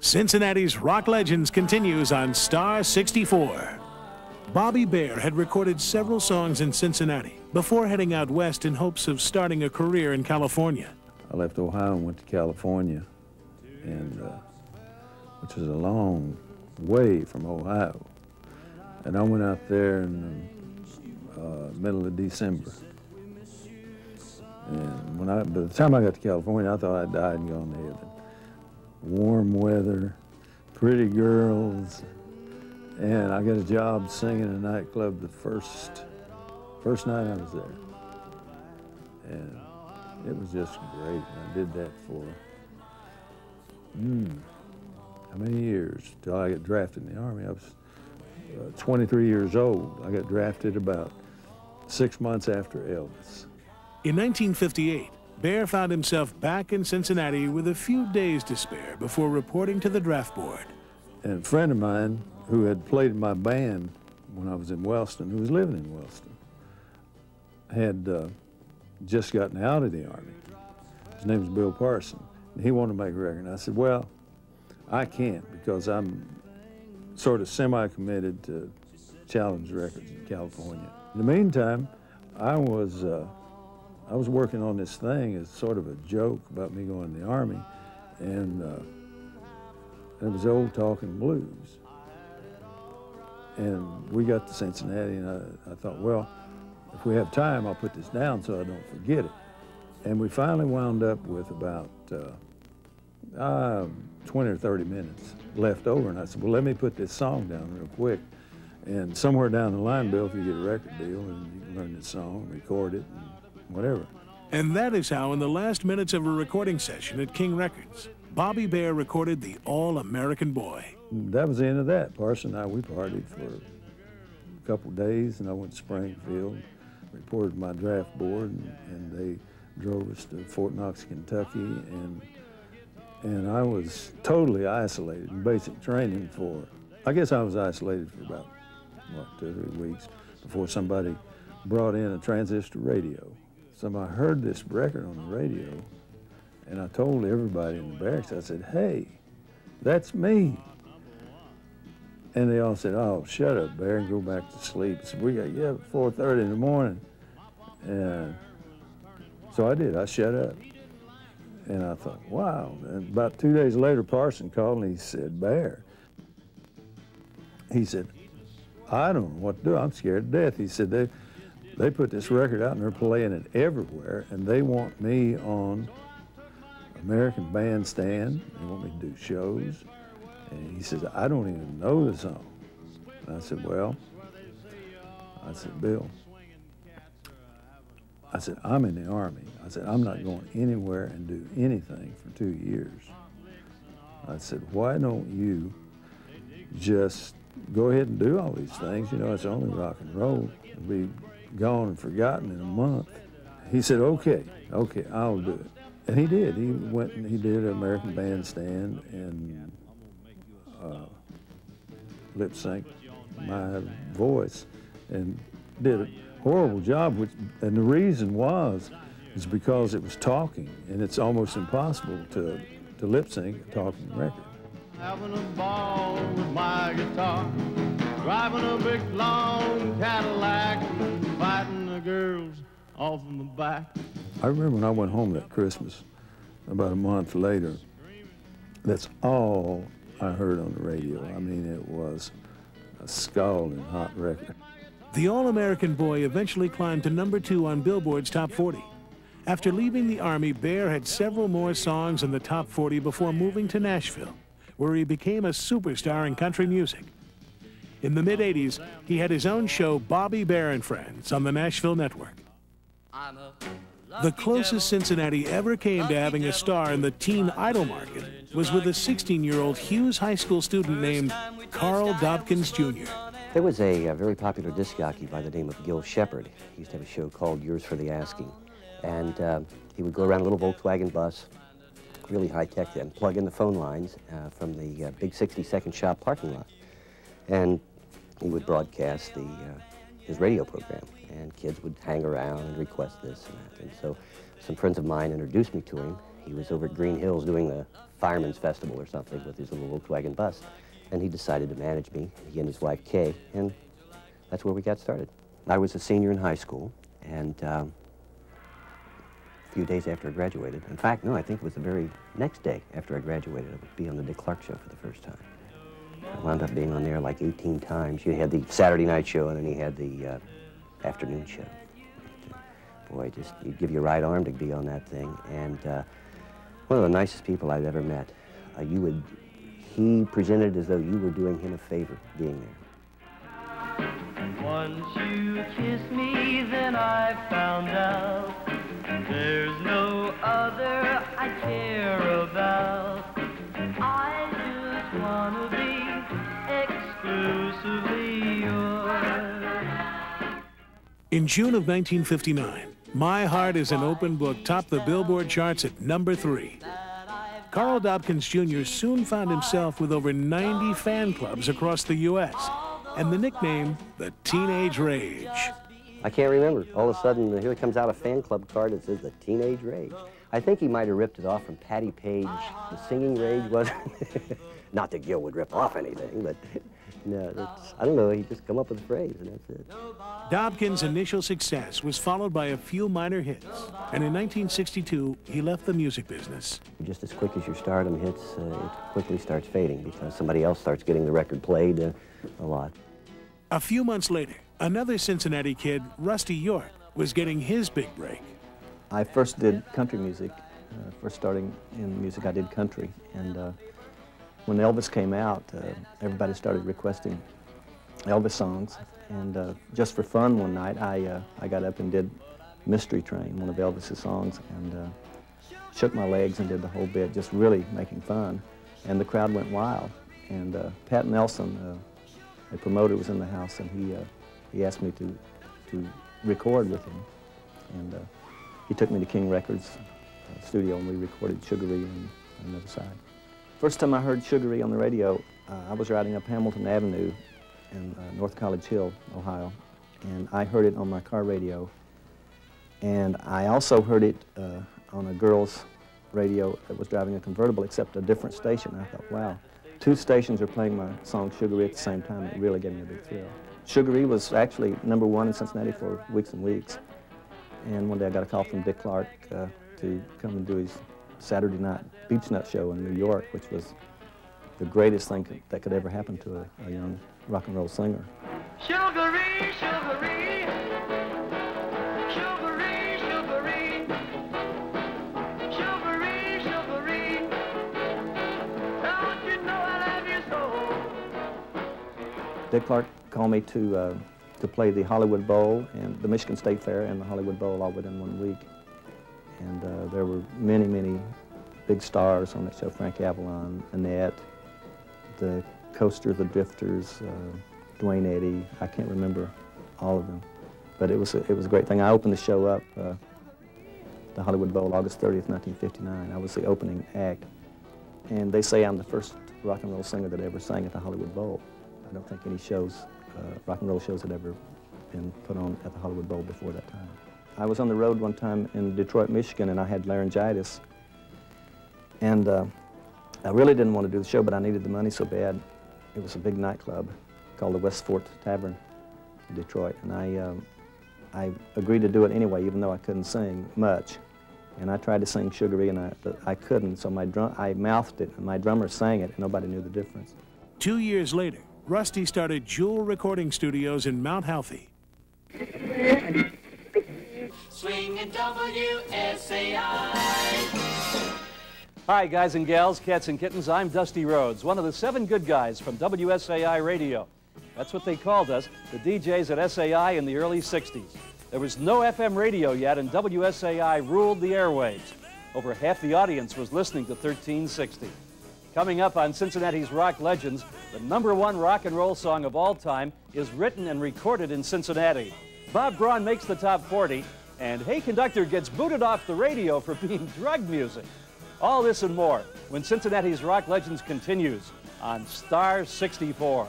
Cincinnati's Rock Legends continues on Star 64. Bobby Bare had recorded several songs in Cincinnati before heading out west in hopes of starting a career in California. I left Ohio and went to California, and which is a long way from Ohio. And I went out there in the middle of December. And by the time I got to California, I thought I'd died and gone to heaven. Warm weather, pretty girls, and I got a job singing in a nightclub the first night I was there. And it was just great. And I did that for, how many years? Till I got drafted in the Army. I was 23 years old. I got drafted about 6 months after Elvis. In 1958, Bare found himself back in Cincinnati with a few days to spare before reporting to the draft board. And a friend of mine who had played in my band when I was in Wellston, who was living in Wellston, had just gotten out of the Army. His name was Bill Parson. And he wanted to make a record. And I said, well, I can't because I'm sort of semi-committed to Challenge Records in California. In the meantime, I was working on this thing as sort of a joke about me going to the Army, and it was Old Talking Blues. And we got to Cincinnati, and I thought, well, if we have time, I'll put this down so I don't forget it. And we finally wound up with about 20 or 30 minutes left over, and I said, well, let me put this song down real quick. And somewhere down the line, Bill, if you get a record deal, and you can learn this song, record it, and whatever. And that is how, in the last minutes of a recording session at King Records, Bobby Bare recorded the All-American Boy. That was the end of that. Parson and I, we partied for a couple of days, and I went to Springfield, reported my draft board, and they drove us to Fort Knox, Kentucky, and I was totally isolated in basic training for, I guess I was isolated for about, what, 2 or 3 weeks before somebody brought in a transistor radio. So I heard this record on the radio, and I told everybody in the barracks, I said, hey, that's me. And they all said, oh, shut up, Bear, and go back to sleep. I said, we got you up at 4:30 in the morning. And so I did, I shut up. And I thought, wow. And about 2 days later, Parson called and he said, Bear. He said, I don't know what to do, I'm scared to death. He said, they put this record out and they're playing it everywhere, and they want me on American Bandstand. They want me to do shows. And he says, I don't even know the song. And I said, well, I said, Bill, I said, I'm in the Army. I said, I'm not going anywhere and do anything for 2 years. I said, why don't you just go ahead and do all these things? You know, it's only rock and roll. It'll be gone and forgotten in a month. He said, okay, I'll do it. And he did. He went and he did American Bandstand and lip sync my voice and did a horrible job. And the reason is because it was talking, and it's almost impossible to lip sync a talking record. Having a ball with my guitar, driving a big long Cadillac, fighting the girls off in the back. I remember when I went home that Christmas, about a month later, that's all I heard on the radio. I mean, it was a scalding hot record. The All-American Boy eventually climbed to #2 on Billboard's Top 40. After leaving the Army, Bare had several more songs in the Top 40 before moving to Nashville, where he became a superstar in country music. In the mid-'80s, he had his own show, Bobby Bare and Friends, on the Nashville network. The closest Cincinnati ever came to having a star in the teen idol market was with a 16-year-old Hughes High School student named Carl Dobkins Jr. There was a very popular disc jockey by the name of Gil Shepard. He used to have a show called Yours for the Asking. And he would go around a little Volkswagen bus, really high-tech, and plug in the phone lines from the big 62nd shop parking lot. And he would broadcast his radio program, and kids would hang around and request this and that. And so some friends of mine introduced me to him. He was over at Green Hills doing the fireman's festival or something with his little Volkswagen bus. And he decided to manage me, he and his wife Kay, and that's where we got started. I was a senior in high school, and a few days after I graduated, in fact, no, I think it was the very next day after I graduated, I would be on the Dick Clark Show for the first time. I wound up being on there like 18 times. You had the Saturday night show, and then he had the afternoon show. Boy, just, you'd give your right arm to be on that thing. And one of the nicest people I've ever met. He presented it as though you were doing him a favor being there. Once you kissed me, then I found out there's no other I care about. I just want to be exclusively yours. In June of 1959, My Heart is an Open Book topped the Billboard charts at number 3. Carl Dobkins Jr. soon found himself with over 90 fan clubs across the U.S. and the nickname, the Teenage Rage. I can't remember. All of a sudden, here comes out a fan club card that says the Teenage Rage. I think he might have ripped it off from Patti Page. The Singing Rage wasn't. Not that Gil would rip off anything, but no, I don't know. He just come up with a phrase, and that's it. Dobkins' initial success was followed by a few minor hits, and in 1962, he left the music business. Just as quick as your stardom hits, it quickly starts fading because somebody else starts getting the record played a lot. A few months later, another Cincinnati kid, Rusty York, was getting his big break. I first did country music. First starting in music, I did country. And when Elvis came out, everybody started requesting Elvis songs. And just for fun one night, I got up and did Mystery Train, one of Elvis's songs, and shook my legs and did the whole bit, just really making fun. And the crowd went wild. And Pat Nelson, a promoter, was in the house, and he asked me to record with him. And he took me to King Records studio, and we recorded Sugar Ree on the other side. First time I heard Sugar Ree on the radio, I was riding up Hamilton Avenue in North College Hill, Ohio, and I heard it on my car radio. And I also heard it on a girl's radio that was driving a convertible, except a different station. I thought, wow, 2 stations are playing my song Sugar Ree at the same time. It really gave me a big thrill. Sugar Ree was actually #1 in Cincinnati for weeks and weeks. And one day I got a call from Dick Clark to come and do his Saturday night beach nut show in New York, which was the greatest thing that could ever happen to a young rock and roll singer. Sugar Ree, Sugar Ree, Sugar Ree, Sugar Ree, Sugar Ree, Sugar Ree, don't you know I love you so? Dick Clark called me to play the Hollywood Bowl and the Michigan State Fair and the Hollywood Bowl all within 1 week. And there were many, many big stars on that show. Frank Avalon, Annette, the Coaster, the Drifters, Dwayne Eddy. I can't remember all of them, but it was a great thing. I opened the show up, the Hollywood Bowl, August 30th, 1959. I was the opening act, and they say I'm the first rock and roll singer that ever sang at the Hollywood Bowl. I don't think any shows, rock and roll shows, had ever been put on at the Hollywood Bowl before that time. I was on the road one time in Detroit, Michigan, and I had laryngitis. And I really didn't want to do the show, but I needed the money so bad. It was a big nightclub called the West Fort Tavern in Detroit, and I agreed to do it anyway, even though I couldn't sing much. And I tried to sing Sugar Ree, and I couldn't, so I mouthed it, and my drummer sang it, and nobody knew the difference. 2 years later, Rusty started Jewel Recording Studios in Mount Healthy. Swinging WSAI. Hi, guys and gals, cats and kittens. I'm Dusty Rhodes, one of the 7 good guys from WSAI Radio. That's what they called us, the DJs at SAI in the early 60s. There was no FM radio yet, and WSAI ruled the airwaves. Over half the audience was listening to 1360. Coming up on Cincinnati's Rock Legends, the #1 rock and roll song of all time is written and recorded in Cincinnati. Bob Braun makes the top 40, and Hey Conductor gets booted off the radio for being drug music. All this and more when Cincinnati's Rock Legends continues on Star 64.